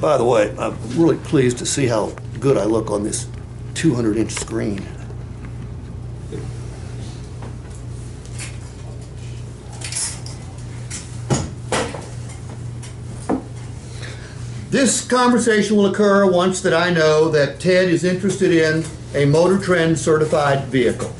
By the way, I'm really pleased to see how good I look on this 200-inch screen. This conversation will occur once that I know that Ted is interested in a Motor Trend certified vehicle.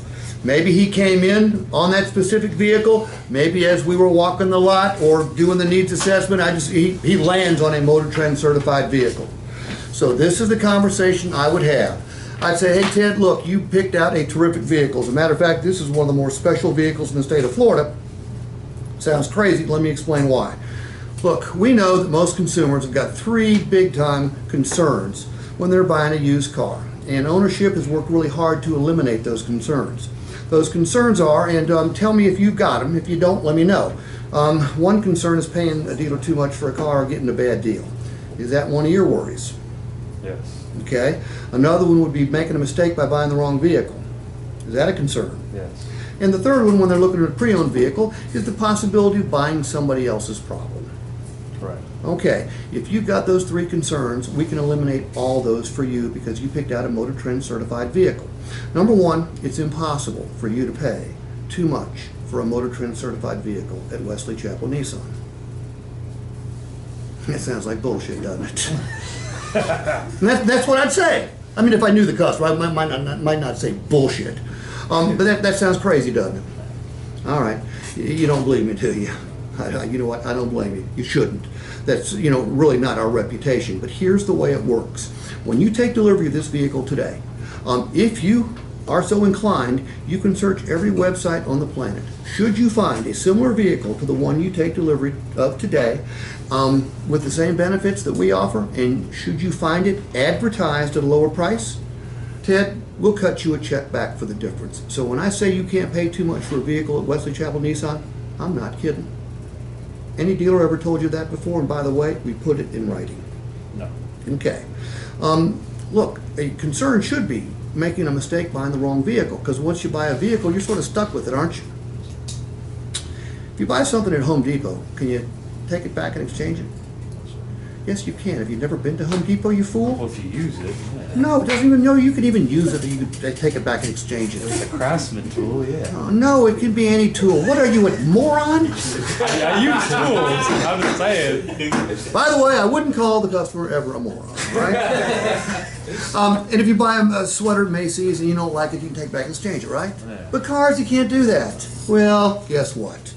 Maybe he came in on that specific vehicle, maybe as we were walking the lot or doing the needs assessment, he lands on a Motor Trend certified vehicle. So this is the conversation I would have. I'd say, hey Ted, look, you picked out a terrific vehicle. As a matter of fact, this is one of the more special vehicles in the state of Florida. Sounds crazy, let me explain why. Look, we know that most consumers have got three big-time concerns when they're buying a used car, and ownership has worked really hard to eliminate those concerns. Those concerns are, and tell me if you've got them. If you don't, let me know. One concern is paying a dealer too much for a car or getting a bad deal. Is that one of your worries? Yes. Okay. Another one would be making a mistake by buying the wrong vehicle. Is that a concern? Yes. And the third one, when they're looking at a pre-owned vehicle, is the possibility of buying somebody else's problem. Correct. Okay, if you've got those three concerns, we can eliminate all those for you because you picked out a Motor Trend certified vehicle. Number one, it's impossible for you to pay too much for a Motor Trend certified vehicle at Wesley Chapel Nissan. That sounds like bullshit, doesn't it? And that's what I'd say. I mean, if I knew the customer, I might not say bullshit. But that sounds crazy, doesn't it? All right, you don't believe me, do you? You know what, I don't blame you. You shouldn't. That's, really not our reputation. But here's the way it works. When you take delivery of this vehicle today, if you are so inclined, you can search every website on the planet. Should you find a similar vehicle to the one you take delivery of today, with the same benefits that we offer, and should you find it advertised at a lower price, Ted, we'll cut you a check back for the difference. So when I say you can't pay too much for a vehicle at Wesley Chapel Nissan, I'm not kidding. Any dealer ever told you that before? And by the way, we put it in writing. No. Okay. Look, a concern should be making a mistake buying the wrong vehicle, because once you buy a vehicle, you're sort of stuck with it, aren't you? If you buy something at Home Depot, can you take it back and exchange it? Yes, you can. Have you never been to Home Depot, you fool? Well, if you use it, yeah. No, it doesn't even know you can even use it. You can take it back and exchange it. It's a Craftsman tool, yeah. Oh, no, it can be any tool. What are you, a moron? I use tools. I'm just saying. By the way, I wouldn't call the customer ever a moron, right? And if you buy a sweater at Macy's and you don't like it, you can take it back and exchange it, right? Yeah. But cars, you can't do that. Well, guess what?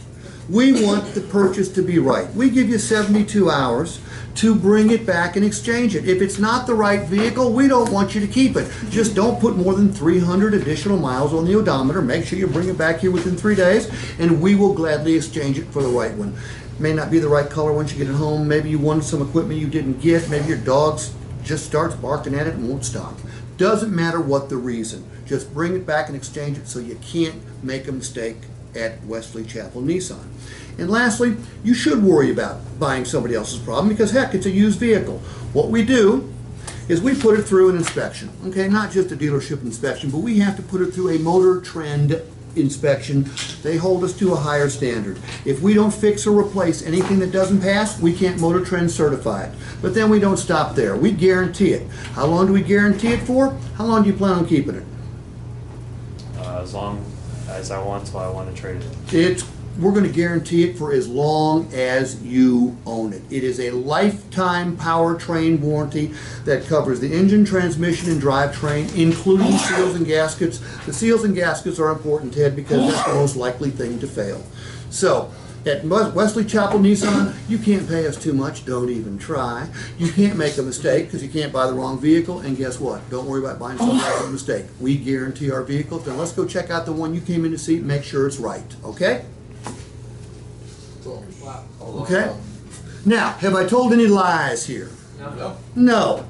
We want the purchase to be right. We give you 72 hours to bring it back and exchange it. If it's not the right vehicle, we don't want you to keep it. Just don't put more than 300 additional miles on the odometer. Make sure you bring it back here within 3 days, and we will gladly exchange it for the right one. May not be the right color once you get it home. Maybe you wanted some equipment you didn't get. Maybe your dog just starts barking at it and won't stop. Doesn't matter what the reason. Just bring it back and exchange it so you can't make a mistake at Wesley Chapel Nissan. And lastly, you should worry about buying somebody else's problem because, heck, it's a used vehicle. What we do is we put it through an inspection, okay? Not just a dealership inspection, but we have to put it through a Motor Trend inspection. They hold us to a higher standard. If we don't fix or replace anything that doesn't pass, we can't Motor Trend certify it. But then we don't stop there. We guarantee it. How long do we guarantee it for? How long do you plan on keeping it? As long as I want, so I want to trade it. We're going to guarantee it for as long as you own it. It is a lifetime powertrain warranty that covers the engine, transmission, and drivetrain, including seals and gaskets. The seals and gaskets are important, Ted, because that's the most likely thing to fail. So, at Wesley Chapel Nissan, you can't pay us too much, don't even try. You can't make a mistake because you can't buy the wrong vehicle, and guess what? Don't worry about buying something else's mistake. We guarantee our vehicles. Now let's go check out the one you came in to see and make sure it's right, okay? Okay? Now, have I told any lies here? No. No.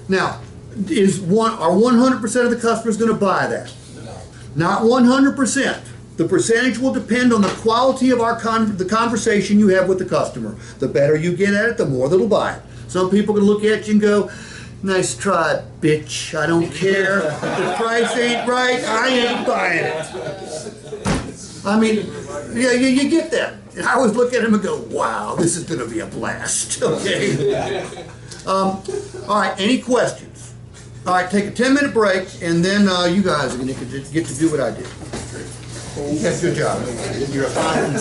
Now, are 100% of the customers going to buy that? No. Not 100%. The percentage will depend on the quality of the conversation you have with the customer. The better you get at it, the more they'll buy it. Some people are going to look at you and go, Nice try, bitch. I don't care. If the price ain't right, I ain't buying it. I mean, yeah, you get that. And I always look at him and go, wow, this is going to be a blast. Okay? All right, any questions? All right, take a 10-minute break, and then you guys are going to get to do what I did. You guys, good job. You're a fine